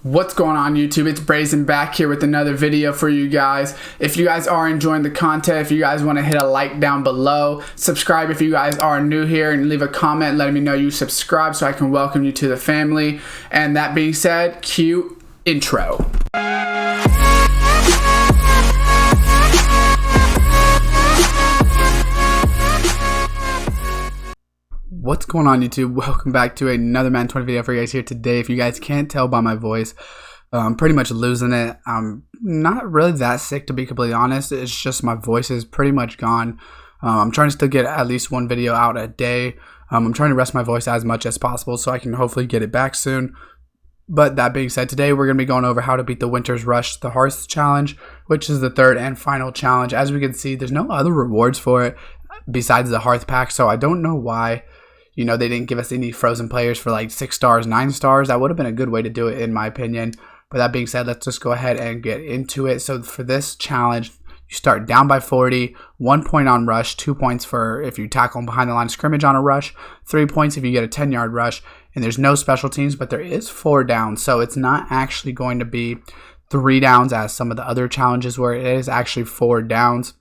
What's going on YouTube? It's Brayzon back here with another video for you guys. If you guys are enjoying the content, if you guys want to hit a like down below, subscribe if you guys are new here, and leave a comment letting me know you subscribe so I can welcome you to the family. And that being said, cue intro. What's going on YouTube? Welcome back to another Madden 20 video for you guys here today. If you guys can't tell by my voice, I'm pretty much losing it. I'm not really that sick, to be completely honest. It's just my voice is pretty much gone. I'm trying to still get at least one video out a day. I'm trying to rest my voice as much as possible so I can hopefully get it back soon. But that being said, today we're going to be going over how to beat the Winter's Rush, the Hearth challenge, which is the third and final challenge. As we can see, there's no other rewards for it besides the Hearth pack, so I don't know why they didn't give us any frozen players for like 6 stars, 9 stars. That would have been a good way to do it in my opinion. But that being said, let's just go ahead and get into it. So for this challenge, you start down by 40, 1 point on rush, 2 points for if you tackle behind the line of scrimmage on a rush, 3 points if you get a 10-yard rush, and there's no special teams, but there is 4 downs. So it's not actually going to be 3 downs as some of the other challenges where it is actually 4 downs.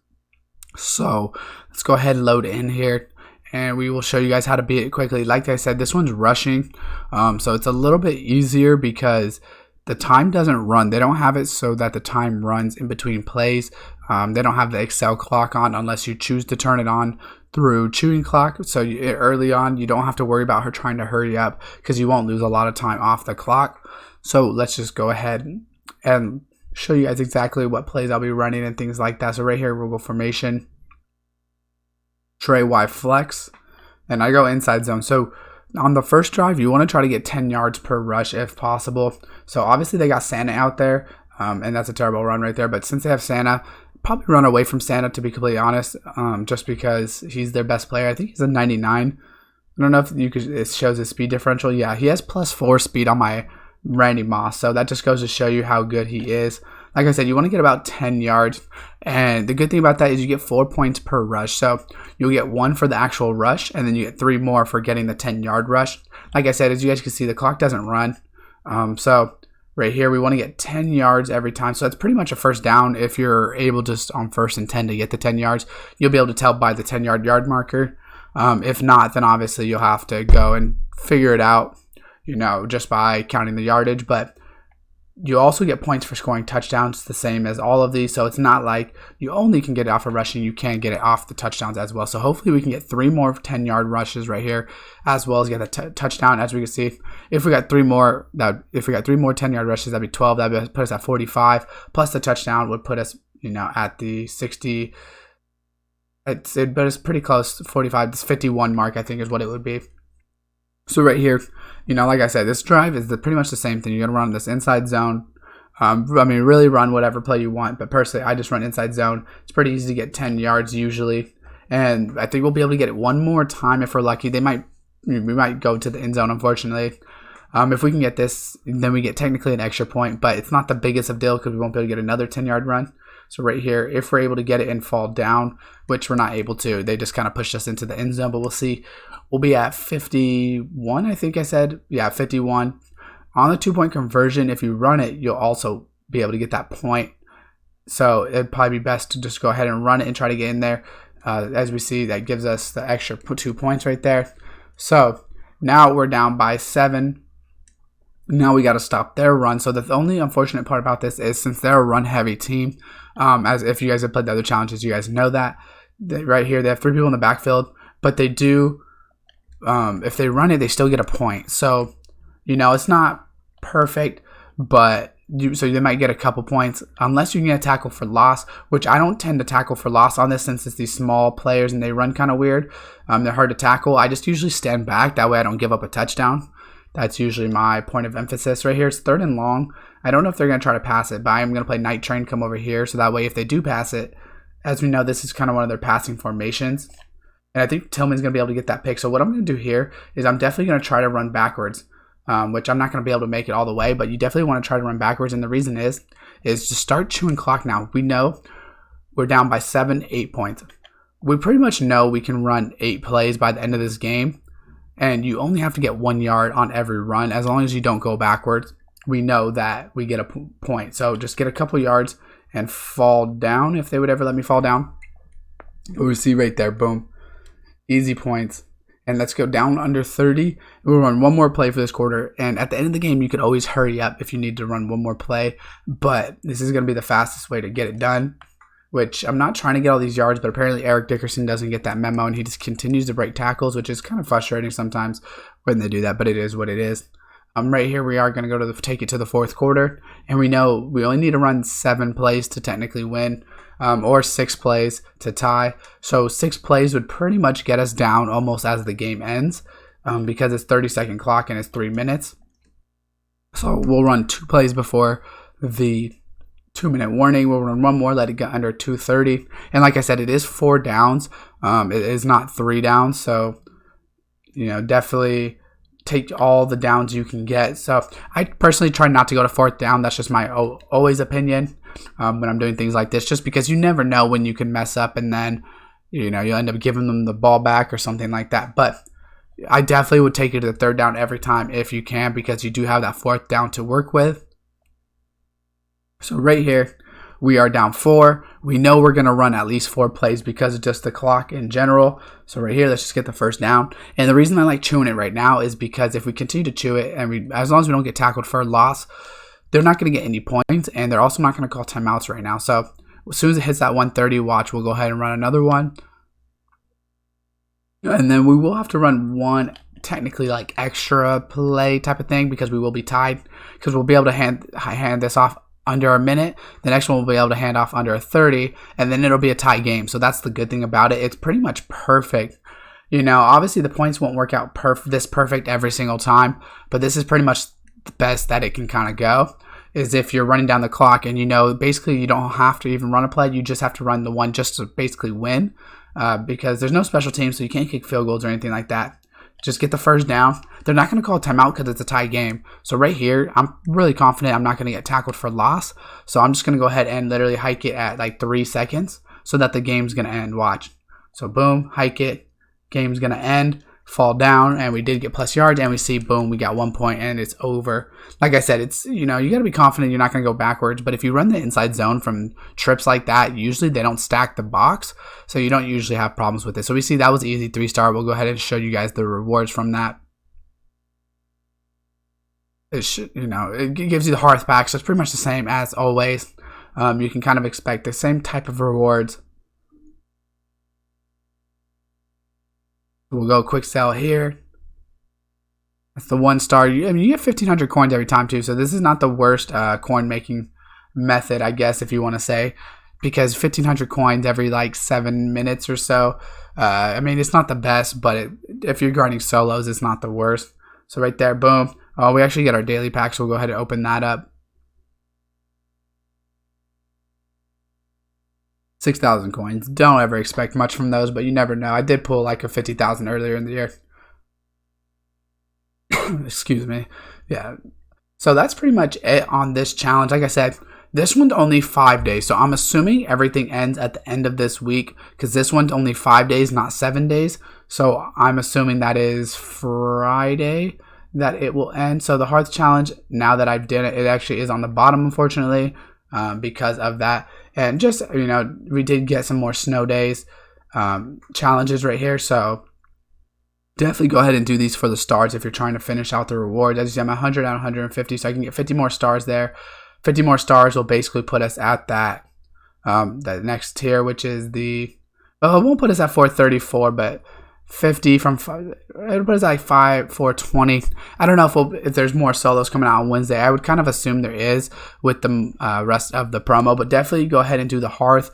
So let's go ahead and load in here, and we will show you guys how to beat it quickly. Like I said, this one's rushing, so it's a little bit easier because the time doesn't run. They don't have it so that the time runs in between plays. They don't have the Excel clock on unless you choose to turn it on through chewing clock. So early on, you don't have to worry about her trying to hurry up because you won't lose a lot of time off the clock. So let's just go ahead and show you guys exactly what plays I'll be running and things like that. So right here, we'll go formation, Trey Y flex, and I go inside zone. So on the first drive, you want to try to get 10 yards per rush if possible. So obviously they got Santa out there, and that's a terrible run right there. But since they have Santa, probably run away from Santa, to be completely honest, just because he's their best player. I think he's a 99. I don't know if it shows his speed differential. Yeah, he has +4 speed on my Randy Moss, so that just goes to show you how good he is. Like I said, you want to get about 10 yards, and the good thing about that is you get 4 points per rush. So you'll get 1 for the actual rush, and then you get 3 more for getting the 10-yard rush. Like I said, as you guys can see, the clock doesn't run. So right here, we want to get 10 yards every time. So that's pretty much a first down. If you're able just on 1st and 10 to get the 10 yards, you'll be able to tell by the 10-yard marker. If not, then obviously you'll have to go and figure it out, just by counting the yardage. But you also get points for scoring touchdowns, the same as all of these. So it's not like you only can get it off of rushing, you can get it off the touchdowns as well. So hopefully we can get 3 more 10-yard rushes right here, as well as get a touchdown. As we can see, if we got 3 more, 10-yard rushes, that'd be 12. That'd put us at 45. Plus the touchdown would put us, at the 60. But it's pretty close to 45. This 51 mark, I think, is what it would be. So right here, like I said, this drive is pretty much the same thing. You're going to run this inside zone. Really run whatever play you want. But personally, I just run inside zone. It's pretty easy to get 10 yards usually. And I think we'll be able to get it one more time if we're lucky. We might go to the end zone, unfortunately. If we can get this, then we get technically an extra point. But it's not the biggest of deal because we won't be able to get another 10-yard run. So right here, if we're able to get it and fall down, which we're not able to, they just kind of pushed us into the end zone. But we'll see. We'll be at 51, I think I said. Yeah, 51. On the 2-point conversion, if you run it, you'll also be able to get that point. So it'd probably be best to just go ahead and run it and try to get in there. As we see, that gives us the extra 2 points right there. So now we're down by 7. Now we got to stop their run. So the only unfortunate part about this is since they're a run-heavy team, as if you guys have played the other challenges, you guys know that. Right here, they have 3 people in the backfield, but they do, if they run it, they still get a point. So, it's not perfect, but so they might get a couple points unless you can get a tackle for loss, which I don't tend to tackle for loss on this since it's these small players and they run kind of weird. They're hard to tackle. I just usually stand back. That way I don't give up a touchdown. That's usually my point of emphasis. Right here, it's 3rd and long. I don't know if they're going to try to pass it, but I'm going to play Night Train, come over here. So that way, if they do pass it, as we know, this is kind of one of their passing formations. And I think Tillman's going to be able to get that pick. So what I'm going to do here is I'm definitely going to try to run backwards, which I'm not going to be able to make it all the way, but you definitely want to try to run backwards. And the reason is to start chewing clock now. We know we're down by 7, 8 points. We pretty much know we can run 8 plays by the end of this game. And you only have to get 1 yard on every run as long as you don't go backwards. we know that we get a point. So just get a couple yards and fall down if they would ever let me fall down. We see right there, boom, easy points. And let's go down under 30. We'll run one more play for this quarter. And at the end of the game, you could always hurry up if you need to run one more play. But this is going to be the fastest way to get it done, which I'm not trying to get all these yards, but apparently Eric Dickerson doesn't get that memo, and he just continues to break tackles, which is kind of frustrating sometimes when they do that, but it is what it is. Right here, we are going to go to take it to the fourth quarter, and we know we only need to run 7 plays to technically win. Or 6 plays to tie. So 6 plays would pretty much get us down almost as the game ends, because it's 30-second clock and it's 3 minutes. So we'll run 2 plays before the 2-minute warning. We'll run one more, let it get under 2:30. And like I said, it is 4 downs. It is not 3 downs. So, definitely take all the downs you can get. So I personally try not to go to 4th down. That's just my always opinion when I'm doing things like this, just because you never know when you can mess up and then you'll end up giving them the ball back or something like that. But I definitely would take it to the 3rd down every time if you can, because you do have that 4th down to work with. So right here, we are down 4. We know we're going to run at least 4 plays because of just the clock in general. So right here, let's just get the 1st down. And the reason I like chewing it right now is because if we continue to chew it, and as long as we don't get tackled for a loss, they're not going to get any points, and they're also not going to call timeouts right now. So as soon as it hits that 130, watch, we'll go ahead and run another one. And then we will have to run one technically like extra play type of thing, because we will be tied, because we'll be able to hand this off under a minute. The next one we'll be able to hand off under a 30, and then it'll be a tie game. So that's the good thing about it. It's pretty much perfect. Obviously the points won't work out perfect every single time, but this is pretty much the best that it can kind of go, is if you're running down the clock and basically you don't have to even run a play, you just have to run the one just to basically win, because there's no special teams, so you can't kick field goals or anything like that. Just get the 1st down. They're not going to call a timeout because it's a tie game. So right here, I'm really confident I'm not going to get tackled for loss. So I'm just going to go ahead and literally hike it at like 3 seconds so that the game's going to end. Watch. So boom, hike it. Game's going to end. Fall down, and we did get plus yards, and we see, boom, we got 1 point, and it's over. Like I said, it's, you got to be confident you're not going to go backwards, but if you run the inside zone from trips like that, usually they don't stack the box, so you don't usually have problems with it. So we see that was easy 3-star. We'll go ahead and show you guys the rewards from that. It gives you the Hearth pack, so it's pretty much the same as always. You can kind of expect the same type of rewards. We'll go quick sell here. That's the 1-star. You get 1,500 coins every time too, so this is not the worst coin making method, I guess, if you want to say, because 1,500 coins every like 7 minutes or so. It's not the best, but if you're grinding solos, it's not the worst. So right there, boom. We actually get our daily pack, so we'll go ahead and open that up. 6,000 coins. Don't ever expect much from those, but you never know. I did pull like a 50,000 earlier in the year. Excuse me. Yeah. So that's pretty much it on this challenge. Like I said, this one's only 5 days. So I'm assuming everything ends at the end of this week, because this one's only 5 days, not 7 days. So I'm assuming that is Friday that it will end. So the Hearth challenge, now that I've done it, it actually is on the bottom, unfortunately, because of that. And just, we did get some more snow days challenges right here. So definitely go ahead and do these for the stars if you're trying to finish out the rewards. As you see, I'm 100 out of 150, so I can get 50 more stars there. 50 more stars will basically put us at that next tier, which is it won't put us at 434, but 50 from it'll put us like 420. I don't know if there's more solos coming out on Wednesday. I would kind of assume there is with the rest of the promo, but definitely go ahead and do the Hearth,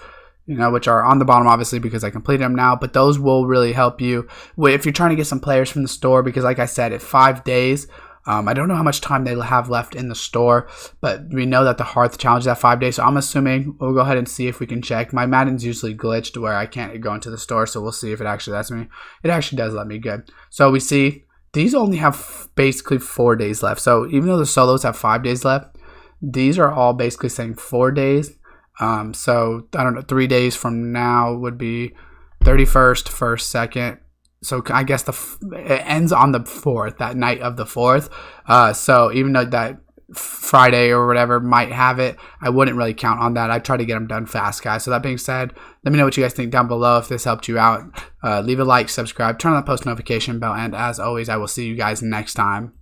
which are on the bottom obviously because I completed them now, but those will really help you if you're trying to get some players from the store, because like I said, at 5 days, I don't know how much time they'll have left in the store, but we know that the Hearth challenge is at 5 days, so I'm assuming we'll go ahead and see if we can check. My Madden's usually glitched where I can't go into the store, so we'll see if it actually lets me. It actually does let me good. So we see these only have basically 4 days left. So even though the solos have 5 days left, these are all basically saying 4 days. So I don't know, 3 days from now would be 31st, 1st, 2nd. So I guess it ends on the 4th, that night of the 4th. So even though that Friday or whatever might have it. I wouldn't really count on that. I try to get them done fast, guys. So that being said, let me know what you guys think down below. If this helped you out, leave a like, subscribe, turn on the post notification bell, and as always, I will see you guys next time.